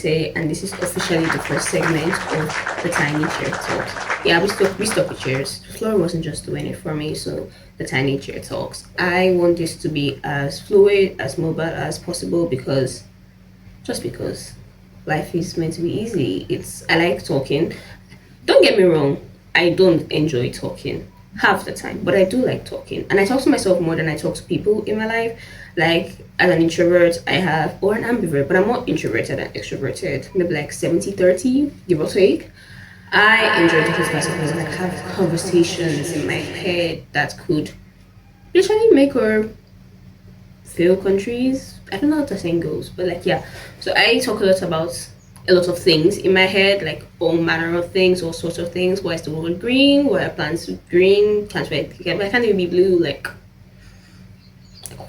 say, and this is officially the first segment of the Tiny Chair Talk. Yeah, we stuck with chairs. The floor wasn't just doing it for me, so the Tiny Chair Talks. I want this to be as fluid, as mobile as possible because life is meant to be easy. I like talking. Don't get me wrong, I don't enjoy talking half the time, but I do like talking. And I talk to myself more than I talk to people in my life. Like as an introvert, or an ambivert, but I'm more introverted than extroverted. Maybe like 70-30, give or take. I enjoy talking to myself because I have conversations in my head that could literally make or fail countries. I don't know how the saying goes, but like yeah. So I talk a lot of things in my head, like all manner of things, all sorts of things. Why is the world green? Why are plants green? Plants why can't even be blue? Like why?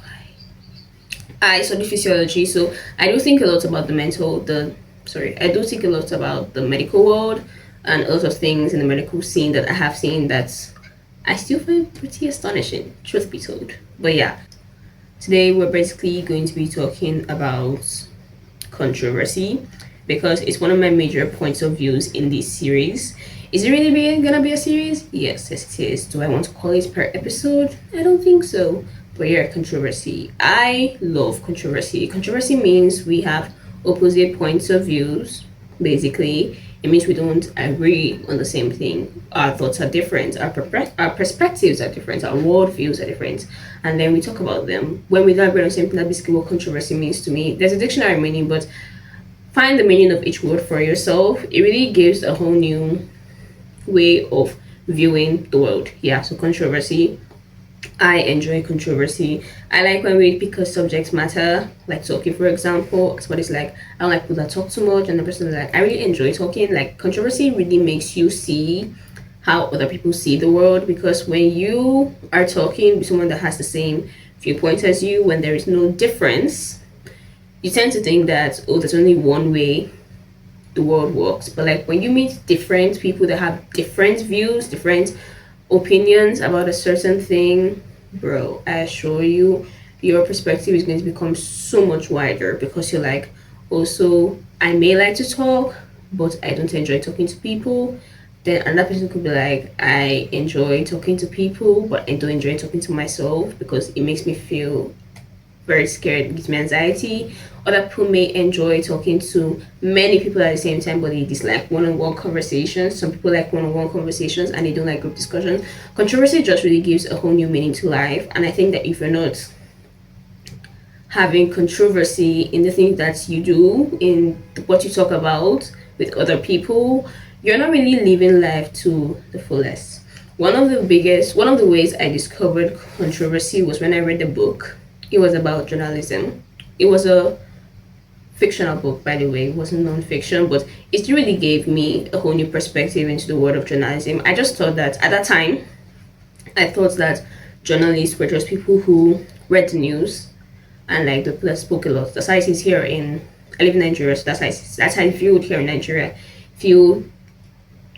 I study physiology, so I do think a lot about I do think a lot about the medical world and a lot of things in the medical scene that I have seen that I still find pretty astonishing, truth be told. But yeah, today we're basically going to be talking about controversy because it's one of my major points of views in this series. Is it really gonna be a series? Yes, it is. Do I want to call it per episode? I don't think so. But yeah, controversy. I love controversy. Controversy means we have opposite points of views, basically. It means we don't agree on the same thing. Our thoughts are different, our perspectives are different, our worldviews are different, and then we talk about them. When we don't agree on the same thing, that's basically what controversy means to me. There's a dictionary meaning, but find the meaning of each word for yourself. It really gives a whole new way of viewing the world. Yeah, so controversy. I enjoy controversy. I like when we pick a subject matter, like talking, for example. Somebody's like, I don't like people that talk too much, and the person is like, I really enjoy talking. Like, controversy really makes you see how other people see the world, because when you are talking with someone that has the same viewpoint as you, when there is no difference, you tend to think that, oh, there's only one way the world works. But like when you meet different people that have different views, different opinions about a certain thing, bro, I assure you, your perspective is going to become so much wider, because you're like, also, I may like to talk, but I don't enjoy talking to people. Then another person could be like, I enjoy talking to people, but I don't enjoy talking to myself because it makes me feel very scared, it gives me anxiety. Other people may enjoy talking to many people at the same time, but they dislike one-on-one conversations. Some people like one-on-one conversations and they don't like group discussions. Controversy just really gives a whole new meaning to life, and I think that if you're not having controversy in the things that you do, in what you talk about with other people, you're not really living life to the fullest. One of the ways I discovered controversy was when I read the book. It was about journalism. It was a fictional book, by the way. It wasn't non-fiction, but it really gave me a whole new perspective into the world of journalism. I just thought that at that time, I thought that journalists were just people who read the news and like the people that spoke a lot. That's how it is here I live in Nigeria, so that's how I viewed here in Nigeria. If you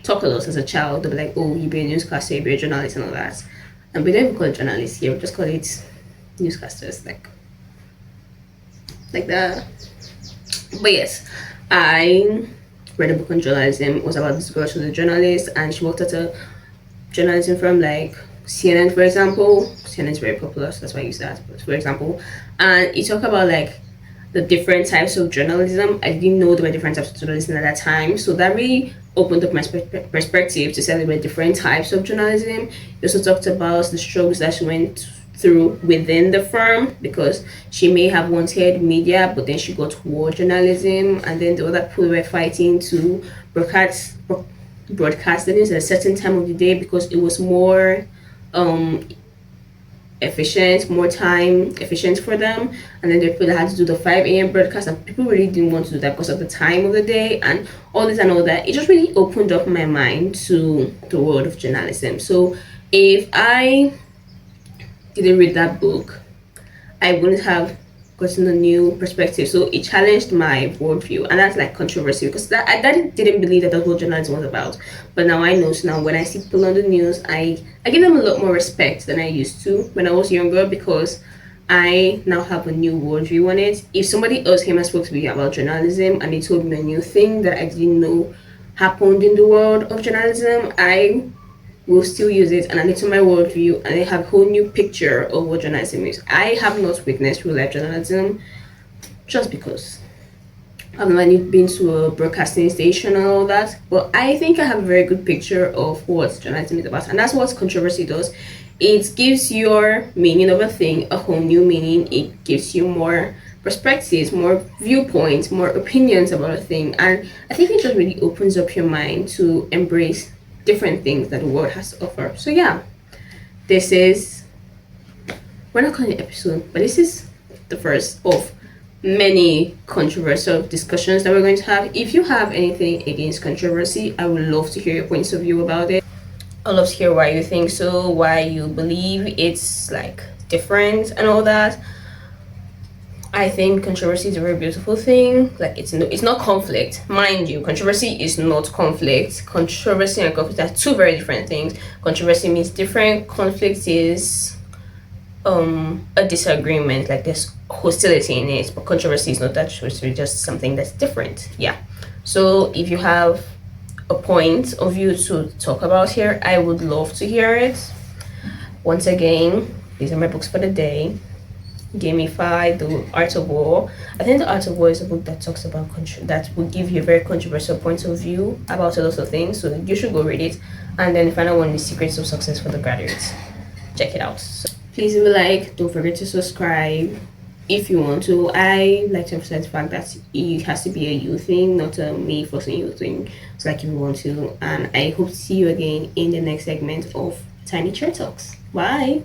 talk a lot as a child, they'll be like, oh, you be a newscaster, you be a journalist and all that. And we don't even call it journalists here, we just call it newscasters, like that. But yes, I read a book on journalism. It was about this girl. She was a journalist and she worked at a journalism firm like CNN, for example. CNN is very popular, so that's why I use that, but for example. And it talked about like the different types of journalism. I didn't know there were different types of journalism at that time, so that really opened up my perspective to celebrate different types of journalism. It also talked about the struggles that she went through within the firm, because she may have wanted media, but then she got war journalism, and then the other people were fighting to broadcast the news at a certain time of the day because it was more more time efficient for them. And then there were people that had to do the 5 a.m. broadcast, and people really didn't want to do that because of the time of the day and all this and all that. It just really opened up my mind to the world of journalism. So if I didn't read that book, I wouldn't have gotten a new perspective. So it challenged my worldview, and that's like controversy, because I didn't believe that that's what journalism was about. But now I know. So now when I see people on the news, I give them a lot more respect than I used to when I was younger, because I now have a new worldview on it. If somebody else came and spoke to me about journalism and they told me a new thing that I didn't know happened in the world of journalism, I will still use it and add it to my worldview, and I have a whole new picture of what journalism is. I have not witnessed real life journalism just because I've never been to a broadcasting station and all that, but I think I have a very good picture of what journalism is about, and that's what controversy does. It gives your meaning of a thing a whole new meaning. It gives you more perspectives, more viewpoints, more opinions about a thing, and I think it just really opens up your mind to embrace different things that the world has to offer. So yeah, this is, we're not calling it episode, but this is the first of many controversial discussions that we're going to have. If you have anything against controversy, I would love to hear your points of view about it. I'd love to hear why you think so, why you believe it's like different and all that. I think controversy is a very beautiful thing. Like it's not conflict, mind you. Controversy is not conflict. Controversy and conflict are two very different things. Controversy means different. Conflict is a disagreement. Like there's hostility in it, but controversy is not that. It's just something that's different. Yeah. So if you have a point of view to talk about here, I would love to hear it. Once again, these are my books for the day. Gamify, The Art of War. I think The Art of War is a book that talks about that will give you a very controversial point of view about a lot of things. So you should go read it. And then the final one is Secrets of Success for the Graduates. Check it out. So please leave a like. Don't forget to subscribe if you want to. I like to emphasize the fact that it has to be a you thing, not a me forcing you thing. So like if you want to. And I hope to see you again in the next segment of Tiny Chair Talks. Bye.